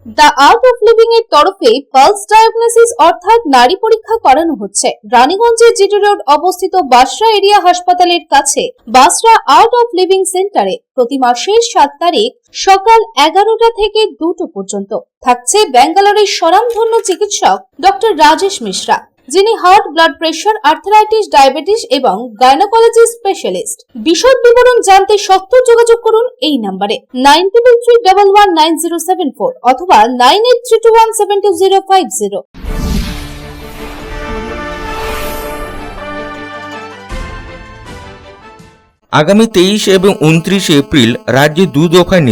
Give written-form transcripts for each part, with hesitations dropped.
The art of living এর তরফে pulse diagnosis অর্থাৎ নারী পরীক্ষা করানো হচ্ছে। রানীগঞ্জের জিটি রোড অবস্থিত বাসরা এরিয়া হাসপাতালের কাছে বাসরা আর্ট অফ লিভিং সেন্টারে প্রতি মাসের 7 তারিখ সকাল 11টা থেকে 2টো পর্যন্ত থাকছে ব্যাঙ্গালোরের স্বনামধন্য চিকিৎসক ডক্টর রাজেশ মিশ্রা, যিনি heart, blood pressure, arthritis, diabetes এবং গাইনোকোলজি স্পেশালিস্ট। বিশদ বিবরণ জানতে সত্ত্বর যোগাযোগ করুন এই নম্বরে 9331119074 অথবা 9832172050। আগামী 23 এবং 29 এপ্রিল রাজ্যে 2 দফায়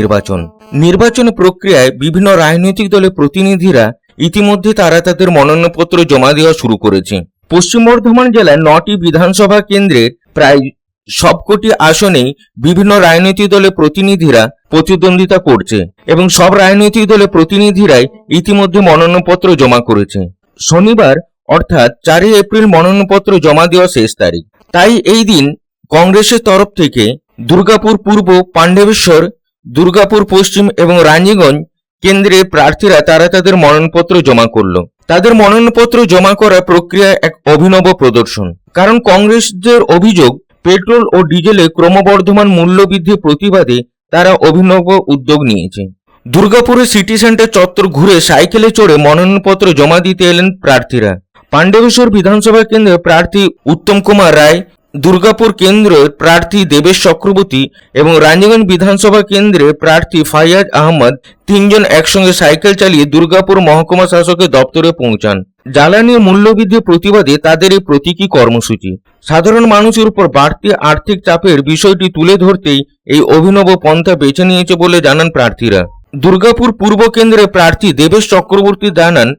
নির্বাচন প্রক্রিয়ায় বিভিন্ন রাজনৈতিক দলের প্রতিনিধিরা ইতিমধ্যে তারা তাদের মনোনয়নপত্র জমা দেওয়া শুরু করেছে। পশ্চিম বর্ধমান জেলার 9টি বিধানসভা কেন্দ্রের প্রায় সবকটি আসনেই বিভিন্ন রাজনৈতিক দলের প্রতিনিধিরা প্রতিদ্বন্দ্বিতা করছে এবং সব রাজনৈতিক দলের প্রতিনিধিরাই ইতিমধ্যে মনোনয়নপত্র জমা করেছে। শনিবার অর্থাৎ 4 এপ্রিল মনোনয়নপত্র জমা দেওয়া শেষ তারিখ। তাই এই দিন কংগ্রেসের তরফ থেকে দুর্গাপুর পূর্ব, পাণ্ডবেশ্বর, দুর্গাপুর পশ্চিম এবং রানীগঞ্জ কেন্দ্রের প্রার্থীরা তারা তাদের মনোনয়নপত্র জমা করল। তাদের মনোনয়নপত্র জমা করার প্রক্রিয়া এক অভিনব প্রদর্শন। কারণ কংগ্রেসদের অভিযোগ, পেট্রোল ও ডিজেলের ক্রমবর্ধমান মূল্যবৃদ্ধির প্রতিবাদে তারা অভিনব উদ্যোগ নিয়েছে। দুর্গাপুরের সিটি সেন্টার চত্বর ঘুরে সাইকেলে চড়ে মনোনয়নপত্র জমা দিতে এলেন প্রার্থীরা। পাণ্ডবেশ্বর বিধানসভা কেন্দ্রের প্রার্থী উত্তম কুমার রায়, দুর্গাপুর কেন্দ্রের প্রার্থী দেবেশ চক্রবর্তী এবং রানীগঞ্জ বিধানসভা কেন্দ্রের প্রার্থী ফাইয়াজ আহমদ তিনজন একসঙ্গে সাইকেল চালিয়ে দুর্গাপুর মহকুমা শাসকের দপ্তরে পৌঁছান। জ্বালানির মূল্যবৃদ্ধির প্রতিবাদে তাদের এই প্রতীকী কর্মসূচি। সাধারণ মানুষের উপর বাড়তি আর্থিক চাপের বিষয়টি তুলে ধরতেই এই অভিনব পন্থা বেছে নিয়েছে বলে জানান প্রার্থীরা। দুর্গাপুর পূর্ব কেন্দ্রের প্রার্থী দেবেশ চক্রবর্তী জানান,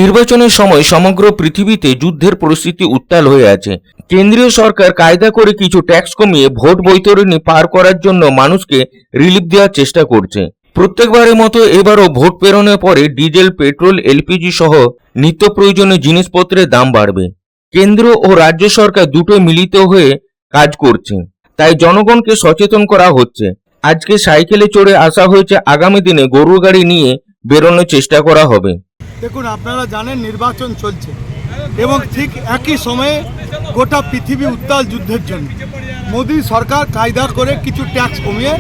নির্বাচনের সময় সমগ্র পৃথিবীতে যুদ্ধের পরিস্থিতি উত্তাল হয়ে আছে। কেন্দ্রীয় সরকার কায়দা করে কিছু ট্যাক্স কমিয়ে ভোট বৈতরণী পার করার জন্য মানুষকে রিলিফ দেওয়ার চেষ্টা করছে। প্রত্যেকবারের মতো এবারও ভোট পেরোনোর পরে ডিজেল, পেট্রোল, এলপিজি সহ নিত্য প্রয়োজনীয় জিনিসপত্রের দাম বাড়বে। কেন্দ্র ও রাজ্য সরকার দুটো মিলিত হয়ে কাজ করছে, তাই জনগণকে সচেতন করা হচ্ছে। আজকে সাইকেলে চড়ে আসা হয়েছে, আগামী দিনে গরুর গাড়ি নিয়ে বেরোনোর চেষ্টা করা হবে। দেখুন, আপনারা জানেন নির্বাচন চলছে এবং ঠিক একই সময়ে গোটা পৃথিবী উত্তাল যুদ্ধের জন্য মোদী সরকার কায়দা করে কিছু ট্যাক্স কমিয়ে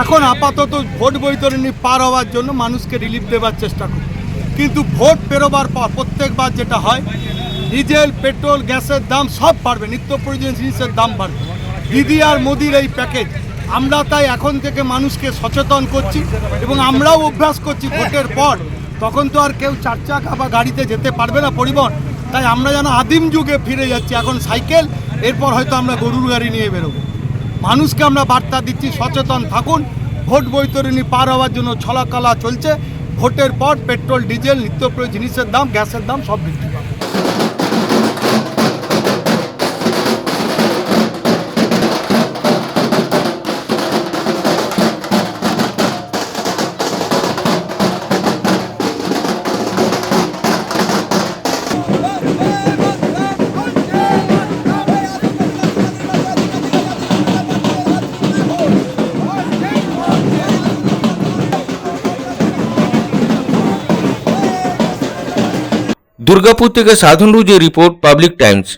এখন আপাতত ভোট বৈতরণী পার হওয়ার জন্য মানুষকে রিলিফ দেওয়ার চেষ্টা করে। কিন্তু ভোট পেরোবার পর প্রত্যেকবার যেটা হয়, ডিজেল, পেট্রোল, গ্যাসের দাম সব বাড়বে, নিত্য প্রয়োজনীয় জিনিসের দাম বাড়বে। দিদি আর মোদির এই প্যাকেজ, আমরা তাই এখন থেকে মানুষকে সচেতন করছি এবং আমরাও অভ্যাস করছি ভোটের পর তখন তো আর কেউ 4 চাকা বা গাড়িতে যেতে পারবে না পরিবহন, তাই আমরা যেন আদিম যুগে ফিরে যাচ্ছি। এখন সাইকেল, এরপর হয়তো আমরা গরুর গাড়ি নিয়ে বেরোবো। মানুষকে আমরা বার্তা দিচ্ছি, সচেতন থাকুন। ভোট বৈতরণী পার হওয়ার জন্য ছলাকলা চলছে। ভোটের পর পেট্রোল, ডিজেল, নিত্য প্রয়োজনীয় জিনিসের দাম, গ্যাসের দাম সব বৃদ্ধি পাবে। দুর্গাপুর থেকে সাধন রুজের রিপোর্ট, পাবলিক টাইমস।